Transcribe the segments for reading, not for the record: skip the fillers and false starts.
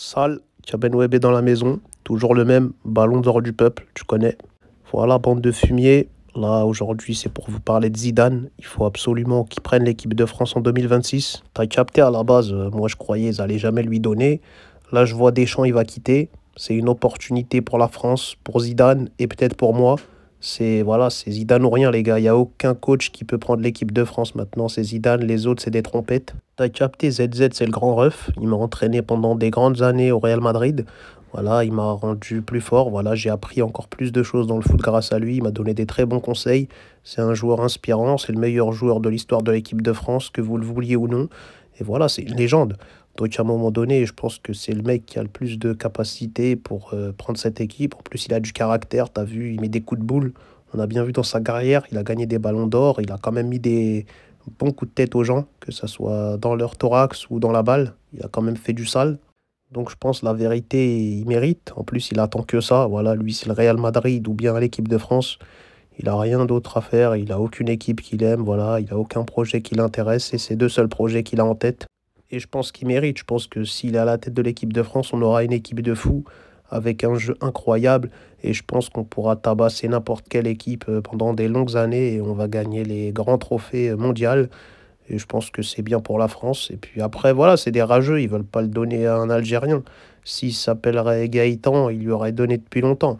Sale, Web est dans la maison, toujours le même, ballon d'or du peuple, tu connais. Voilà, bande de fumier. Là, aujourd'hui, c'est pour vous parler de Zidane. Il faut absolument qu'il prenne l'équipe de France en 2026. T'as capté à la base, moi je croyais qu'ils allaient jamais lui donner. Là, je vois Deschamps, il va quitter. C'est une opportunité pour la France, pour Zidane et peut-être pour moi. C'est Zidane ou rien, les gars. Il n'y a aucun coach qui peut prendre l'équipe de France maintenant. C'est Zidane, les autres, c'est des trompettes. T'as capté, ZZ, c'est le grand ref. Il m'a entraîné pendant des grandes années au Real Madrid. Voilà, il m'a rendu plus fort. Voilà, j'ai appris encore plus de choses dans le foot grâce à lui. Il m'a donné des très bons conseils. C'est un joueur inspirant. C'est le meilleur joueur de l'histoire de l'équipe de France, que vous le vouliez ou non. Et voilà, c'est une légende. Donc à un moment donné, je pense que c'est le mec qui a le plus de capacité pour prendre cette équipe. En plus, il a du caractère. T'as vu, il met des coups de boule. On a bien vu dans sa carrière, il a gagné des ballons d'or. Il a quand même mis des bons coups de tête aux gens, que ce soit dans leur thorax ou dans la balle. Il a quand même fait du sale. Donc je pense la vérité, il mérite. En plus, il attend que ça. Voilà, lui, c'est le Real Madrid ou bien l'équipe de France. Il a rien d'autre à faire. Il a aucune équipe qu'il aime. Voilà, il a aucun projet qui l'intéresse. Et c'est deux seuls projets qu'il a en tête. Et je pense qu'il mérite. Je pense que s'il est à la tête de l'équipe de France, on aura une équipe de fous avec un jeu incroyable. Et je pense qu'on pourra tabasser n'importe quelle équipe pendant des longues années et on va gagner les grands trophées mondiaux. Et je pense que c'est bien pour la France. Et puis après, voilà, c'est des rageux. Ils veulent pas le donner à un Algérien. S'il s'appellerait Gaëtan, il lui aurait donné depuis longtemps.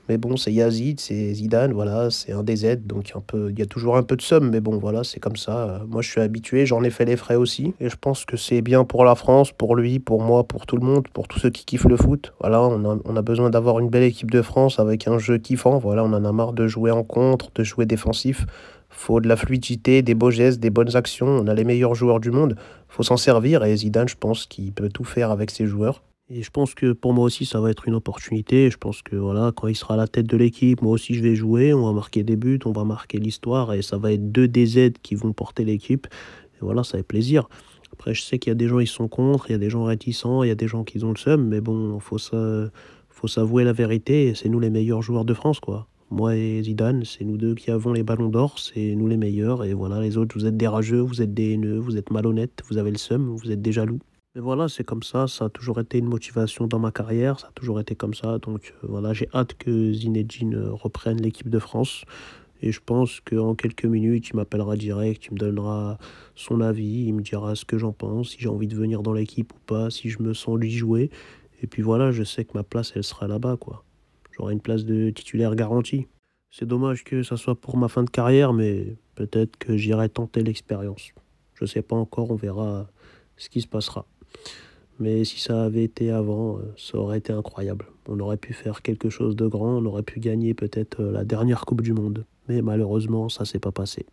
Mais bon, c'est Yazid, c'est Zidane, voilà, c'est un DZ, donc il y a toujours un peu de somme, mais bon, voilà, c'est comme ça. Moi, je suis habitué, j'en ai fait les frais aussi, et je pense que c'est bien pour la France, pour lui, pour moi, pour tout le monde, pour tous ceux qui kiffent le foot. Voilà, on a besoin d'avoir une belle équipe de France avec un jeu kiffant. Voilà, on en a marre de jouer en contre, de jouer défensif. Faut de la fluidité, des beaux gestes, des bonnes actions. On a les meilleurs joueurs du monde. Faut s'en servir, et Zidane, je pense qu'il peut tout faire avec ses joueurs. Et je pense que pour moi aussi, ça va être une opportunité. Je pense que voilà, quand il sera à la tête de l'équipe, moi aussi je vais jouer. On va marquer des buts, on va marquer l'histoire et ça va être deux DZ qui vont porter l'équipe. Et voilà, ça fait plaisir. Après, je sais qu'il y a des gens qui sont contre, il y a des gens réticents, il y a des gens qui ont le seum, mais bon, faut s'avouer la vérité. Et c'est nous les meilleurs joueurs de France, quoi. Moi et Zidane, c'est nous deux qui avons les ballons d'or, c'est nous les meilleurs. Et voilà, les autres, vous êtes des rageux, vous êtes des haineux, vous êtes malhonnêtes, vous avez le seum, vous êtes des jaloux. Mais voilà, c'est comme ça a toujours été une motivation dans ma carrière, ça a toujours été comme ça. Donc voilà, j'ai hâte que Zinedine reprenne l'équipe de France. Et je pense qu'en quelques minutes, il m'appellera direct, il me donnera son avis, il me dira ce que j'en pense, si j'ai envie de venir dans l'équipe ou pas, si je me sens lui jouer. Et puis voilà, je sais que ma place, elle sera là-bas, quoi. J'aurai une place de titulaire garantie. C'est dommage que ça soit pour ma fin de carrière, mais peut-être que j'irai tenter l'expérience. Je sais pas encore, on verra ce qui se passera. Mais si ça avait été avant, ça aurait été incroyable. On aurait pu faire quelque chose de grand, on aurait pu gagner peut-être la dernière Coupe du Monde. Mais malheureusement, ça s'est pas passé.